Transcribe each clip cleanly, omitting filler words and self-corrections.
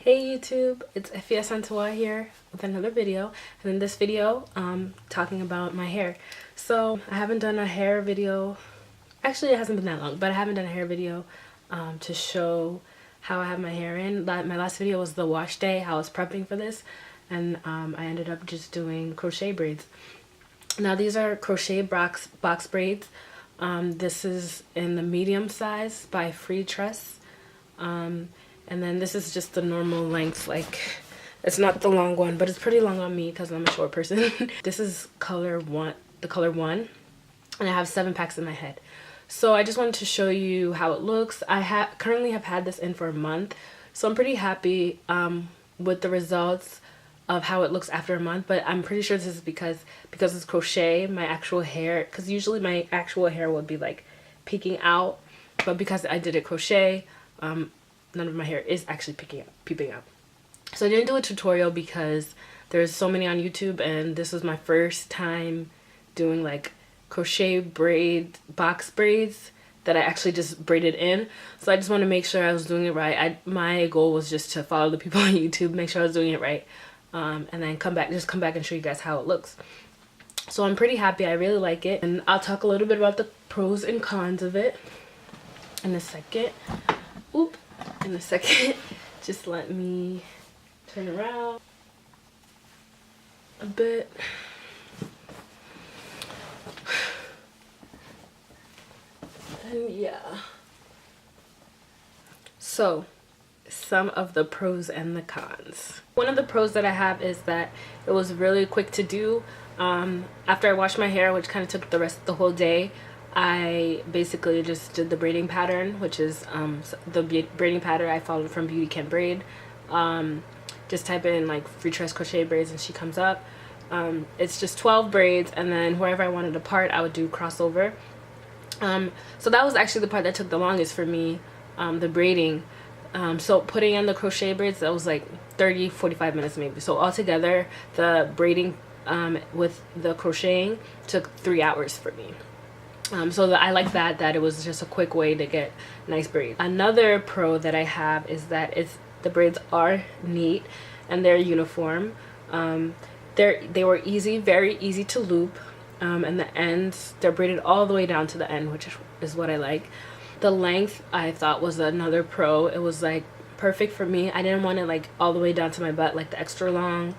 Hey YouTube, it's afiaasantewaa here with another video, and in this video talking about my hair. So I haven't done a hair video, actually it hasn't been that long, but I haven't done a hair video to show how I have my hair in. My last video was the wash day, how I was prepping for this, and I ended up just doing crochet braids. Now these are crochet box braids. This is in the medium size by Freetress. And then this is just the normal length, like it's not the long one, but it's pretty long on me because I'm a short person. This is color one, and I have 7 packs in my head. So I just wanted to show you how it looks. I currently have had this in for a month, so I'm pretty happy with the results of how it looks after a month. But I'm pretty sure this is because it's crochet, my actual hair, because usually my actual hair would be like peeking out, but because I did it crochet, none of my hair is actually peeping out. So I didn't do a tutorial because there's so many on YouTube, and this was my first time doing like crochet box braids that I actually just braided in. So I just want to make sure I was doing it right. My goal was just to follow the people on YouTube, make sure I was doing it right, and then come back and show you guys how it looks. So I'm pretty happy. I really like it, and I'll talk a little bit about the pros and cons of it in a second. Just let me turn around a bit. And yeah, so some of the pros and the cons. One of the pros that I have is that it was really quick to do. After I washed my hair, which kind of took the whole day, I basically just did the braiding pattern, which is the braiding pattern I followed from Beauty Can Braid. Just type in like Freetress crochet braids and she comes up. It's just 12 braids, and then wherever I wanted a part I would do crossover. So that was actually the part that took the longest for me, the braiding. So putting in the crochet braids, that was like 30-45 minutes maybe. So altogether the braiding with the crocheting took 3 hours for me. So I like that it was just a quick way to get nice braids. Another pro that I have is that the braids are neat and they're uniform. They were very easy to loop, and the ends, they're braided all the way down to the end, which is what I like. The length I thought was another pro. It was like perfect for me. I didn't want it like all the way down to my butt, like the extra long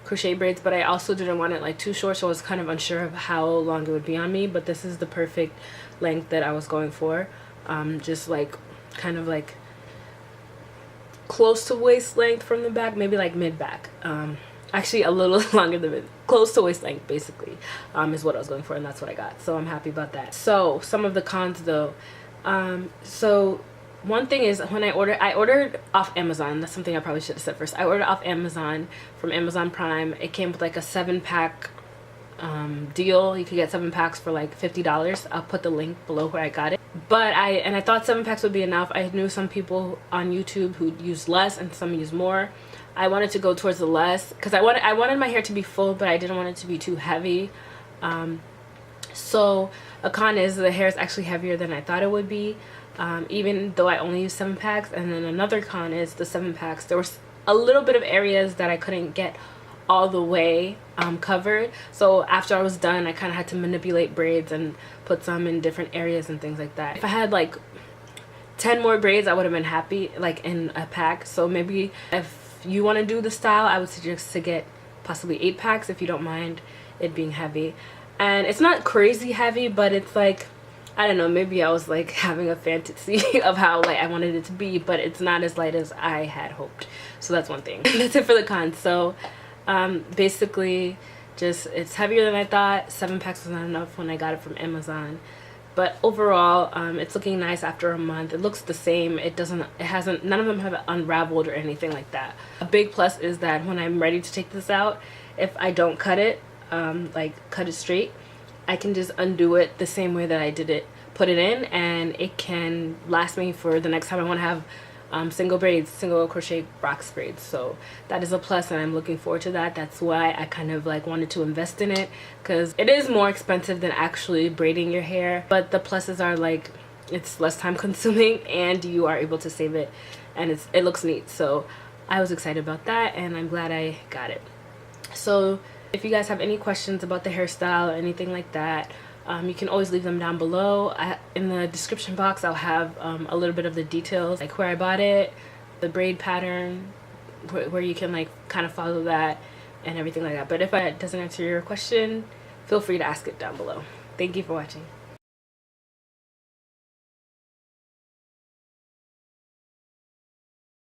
crochet braids, but I also didn't want it like too short, so I was kind of unsure of how long it would be on me. But this is the perfect length that I was going for. Just like kind of like close to waist length from the back, maybe like mid back. Actually a little longer than mid, close to waist length basically, is what I was going for, and that's what I got. So I'm happy about that. So some of the cons though. So one thing is, when I ordered off Amazon. That's something I probably should have said first. I ordered off Amazon from Amazon Prime. It came with like a 7-pack deal. You could get 7 packs for like $50. I'll put the link below where I got it. But I thought 7 packs would be enough. I knew some people on YouTube who use less and some use more. I wanted to go towards the less because I wanted my hair to be full, but I didn't want it to be too heavy. So a con is the hair is actually heavier than I thought it would be. Even though I only used 7 packs. And then another con is the 7 packs, there was a little bit of areas that I couldn't get all the way covered. So after I was done, I kind of had to manipulate braids and put some in different areas and things like that. If I had like 10 more braids, I would have been happy, like in a pack. So maybe if you want to do the style, I would suggest to get possibly 8 packs if you don't mind it being heavy. And it's not crazy heavy, but it's like, I don't know, maybe I was like having a fantasy of how light I wanted it to be, but it's not as light as I had hoped. So that's one thing. That's it for the cons. So basically just it's heavier than I thought. 7 packs was not enough when I got it from Amazon. But overall, it's looking nice after a month. It looks the same. None of them have unraveled or anything like that. A big plus is that when I'm ready to take this out, if I don't cut it, like cut it straight, I can just undo it the same way that I did it, put it in, and it can last me for the next time I want to have single crochet box braids. So that is a plus, and I'm looking forward to that. That's why I kind of like wanted to invest in it, because it is more expensive than actually braiding your hair, but the pluses are like it's less time consuming and you are able to save it, and it looks neat. So I was excited about that, and I'm glad I got it. So if you guys have any questions about the hairstyle or anything like that, you can always leave them down below. In the description box I'll have a little bit of the details, like where I bought it, the braid pattern, where you can like kind of follow that and everything like that. But if it doesn't answer your question, feel free to ask it down below. Thank you for watching.